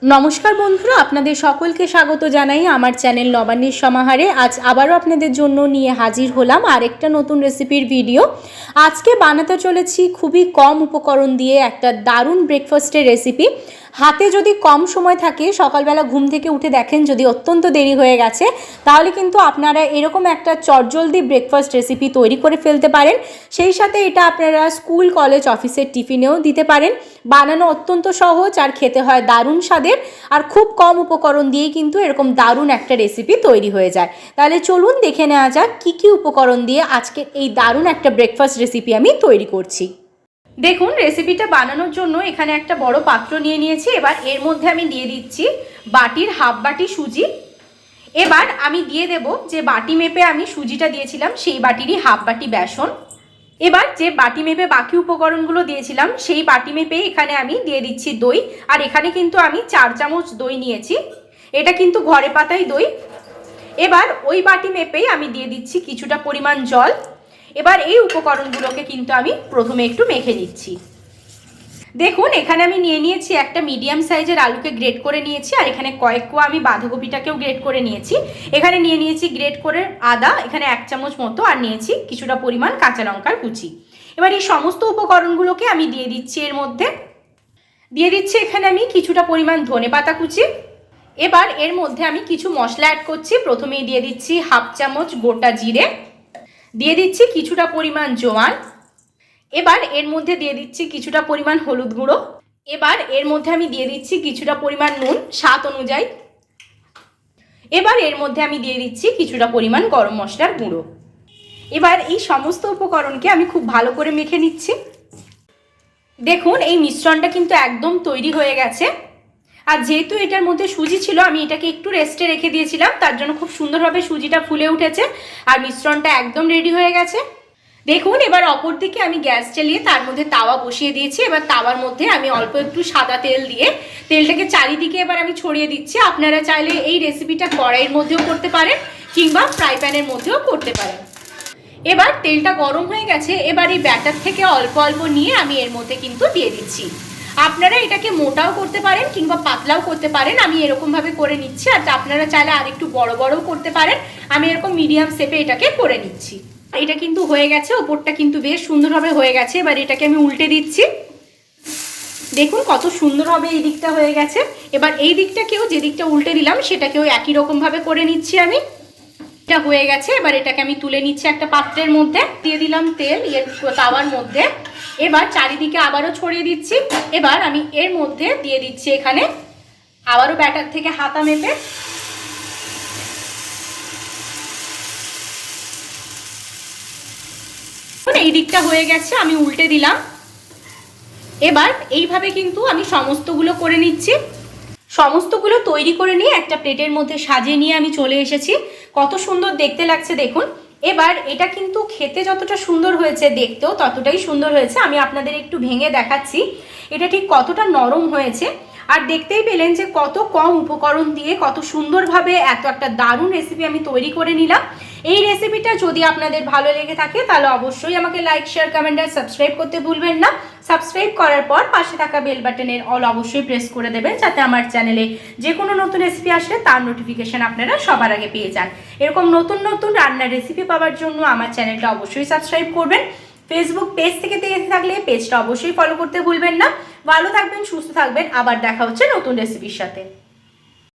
নমস্কার বন্ধুরা, আপনাদের সকলকে স্বাগত জানাই আমার চ্যানেল নবান্নের সমাহারে। আজ আবারও আপনাদের জন্য নিয়ে হাজির হলাম আরেকটা নতুন রেসিপির ভিডিও। আজকে বানাতে চলেছি খুবই কম উপকরণ দিয়ে একটা দারুণ ব্রেকফাস্টের রেসিপি। হাতে যদি কম সময় থাকে, সকালবেলা ঘুম থেকে উঠে দেখেন যদি অত্যন্ত দেরি হয়ে গেছে, তাহলে কিন্তু আপনারা এরকম একটা চটজলদি ব্রেকফাস্ট রেসিপি তৈরি করে ফেলতে পারেন। সেই সাথে এটা আপনারা স্কুল, কলেজ, অফিসের টিফিনেও দিতে পারেন। বানানো অত্যন্ত সহজ আর খেতে হয় দারুণ স্বাদের, আর খুব কম উপকরণ দিয়েই কিন্তু এরকম দারুণ একটা রেসিপি তৈরি হয়ে যায়। তাহলে চলুন দেখে নেওয়া যাক কী কী উপকরণ দিয়ে আজকের এই দারুণ একটা ব্রেকফাস্ট রেসিপি আমি তৈরি করছি। দেখুন, রেসিপিটা বানানোর জন্য এখানে একটা বড় পাত্র নিয়ে নিয়েছি। এবার এর মধ্যে আমি দিয়ে দিচ্ছি বাটির হাফ বাটি সুজি। এবার আমি দিয়ে দেব যে বাটি মেপে আমি সুজিটা দিয়েছিলাম সেই বাটিরই হাফ বাটি বেসন। এবার যে বাটি মেপে বাকি উপকরণগুলো দিয়েছিলাম সেই বাটি মেপে এখানে আমি দিয়ে দিচ্ছি দই। আর এখানে কিন্তু আমি 4 চামচ দই নিয়েছি, এটা কিন্তু ঘরে পাতাই দই। এবার ওই বাটি মেপেই আমি দিয়ে দিচ্ছি কিছুটা পরিমাণ জল। এবার এই উপকরণগুলোকে কিন্তু আমি প্রথমে একটু মেখে নিচ্ছি। দেখুন, এখানে আমি নিয়ে নিয়েছি একটা মিডিয়াম সাইজের আলুকে গ্রেট করে নিয়েছি, আর এখানে কয়েক কোয়া আমি বাঁধাকপিটাকেও গ্রেট করে নিয়েছি। এখানে নিয়ে নিয়েছি গ্রেট করে আদা, এখানে 1 চামচ মতো, আর নিয়েছি কিছুটা পরিমাণ কাঁচা লঙ্কার কুচি। এবার এই সমস্ত উপকরণগুলোকে আমি দিয়ে দিচ্ছি এর মধ্যে। দিয়ে দিচ্ছি এখানে আমি কিছুটা পরিমাণ ধনেপাতা কুচি। এবার এর মধ্যে আমি কিছু মশলা অ্যাড করছি। প্রথমেই দিয়ে দিচ্ছি হাফ চামচ গোটা জিরে, দিয়ে দিচ্ছি কিছুটা পরিমাণ জোয়ান। এবার এর মধ্যে দিয়ে দিচ্ছি কিছুটা পরিমাণ হলুদ গুঁড়ো। এবার এর মধ্যে আমি দিয়ে দিচ্ছি কিছুটা পরিমাণ নুন স্বাদ অনুযায়ী। এবার এর মধ্যে আমি দিয়ে দিচ্ছি কিছুটা পরিমাণ গরম মশলার গুঁড়ো। এবার এই সমস্ত উপকরণকে আমি খুব ভালো করে মেখে নিচ্ছি। দেখুন, এই মিশ্রণটা কিন্তু একদম তৈরি হয়ে গেছে। আর যেহেতু এটার মধ্যে সুজি ছিল, আমি এটাকে একটু রেস্টে রেখে দিয়েছিলাম, তার জন্য খুব সুন্দরভাবে সুজিটা ফুলে উঠেছে আর মিশ্রণটা একদম রেডি হয়ে গেছে। দেখুন, এবার অপর দিকে আমি গ্যাস চালিয়ে তার মধ্যে তাওয়া বসিয়ে দিয়েছি। এবার তাওয়ার মধ্যে আমি অল্প একটু সাদা তেল দিয়ে তেলটাকে চারিদিকে এবার আমি ছড়িয়ে দিচ্ছি। আপনারা চাইলে এই রেসিপিটা কড়াইয়ের মধ্যেও করতে পারেন কিংবা ফ্রাই প্যানের মধ্যেও করতে পারেন। এবার তেলটা গরম হয়ে গেছে। এবার এই ব্যাটার থেকে অল্প অল্প নিয়ে আমি এর মধ্যে কিন্তু দিয়ে দিচ্ছি। আপনারা এটাকে মোটাও করতে পারেন কিংবা পাতলাও করতে পারেন। আমি এরকমভাবে করে নিচ্ছি, আর আপনারা চাইলে আর একটু বড় বড়ও করতে পারেন। আমি এরকম মিডিয়াম শেপে এটাকে করে নিচ্ছি। এটা কিন্তু হয়ে গেছে, ওপরটা কিন্তু বেশ সুন্দরভাবে হয়ে গেছে। এবার এটাকে আমি উল্টে দিচ্ছি। দেখুন কত সুন্দরভাবে এই দিকটা হয়ে গেছে। এবার এই দিকটাকেও, যে দিকটা উল্টে দিলাম সেটাকেও একই রকমভাবে করে নিচ্ছি আমি। এটা হয়ে গেছে। এবার এটাকে আমি তুলে নিচ্ছি একটা পাত্রের মধ্যে। দিয়ে দিলাম তেল এর তাওয়ার মধ্যে। এবার চারিদিকে আবারও ছড়িয়ে দিচ্ছি। এবার আমি এর মধ্যে দিয়ে দিচ্ছি এখানে আবারও ব্যাটার থেকে হাতা মেপে। এই দিকটা হয়ে গেছে, আমি উল্টে দিলাম। এবার এইভাবে কিন্তু আমি সমস্তগুলো করে নিচ্ছি। সমস্তগুলো তৈরি করে নিয়ে একটা প্লেটের মধ্যে সাজিয়ে নিয়ে আমি চলে এসেছি। কত সুন্দর দেখতে লাগছে দেখুন। এবার এটা কিন্তু খেতে যতটা সুন্দর হয়েছে, দেখতেও ততটাই সুন্দর হয়েছে। আমি আপনাদের একটু ভেঙে দেখাচ্ছি এটা ঠিক কতটা নরম হয়েছে। আর দেখতেই পেলেন যে কত কম উপকরণ দিয়ে কত সুন্দরভাবে এত একটা দারুণ রেসিপি আমি তৈরি করে নিলাম। এই রেসিপিটা যদি আপনাদের ভালো লেগে থাকে তাহলে অবশ্যই আমাকে লাইক, শেয়ার, কমেন্ট আর সাবস্ক্রাইব করতে ভুলবেন না। সাবস্ক্রাইব করার পর পাশে থাকা বেল বাটনের অল অবশ্যই প্রেস করে দেবেন, যাতে আমার চ্যানেলে যে কোনো নতুন রেসিপি আসলে তার নোটিফিকেশন আপনারা সবার আগে পেয়ে যান। এরকম নতুন নতুন রান্নার রেসিপি পাওয়ার জন্য আমার চ্যানেলটা অবশ্যই সাবস্ক্রাইব করবেন। ফেসবুক পেজ থেকে দেখে থাকলে পেজটা অবশ্যই ফলো করতে ভুলবেন না। ভালো থাকবেন, সুস্থ থাকবেন। আবার দেখা হচ্ছে নতুন রেসিপির সাথে।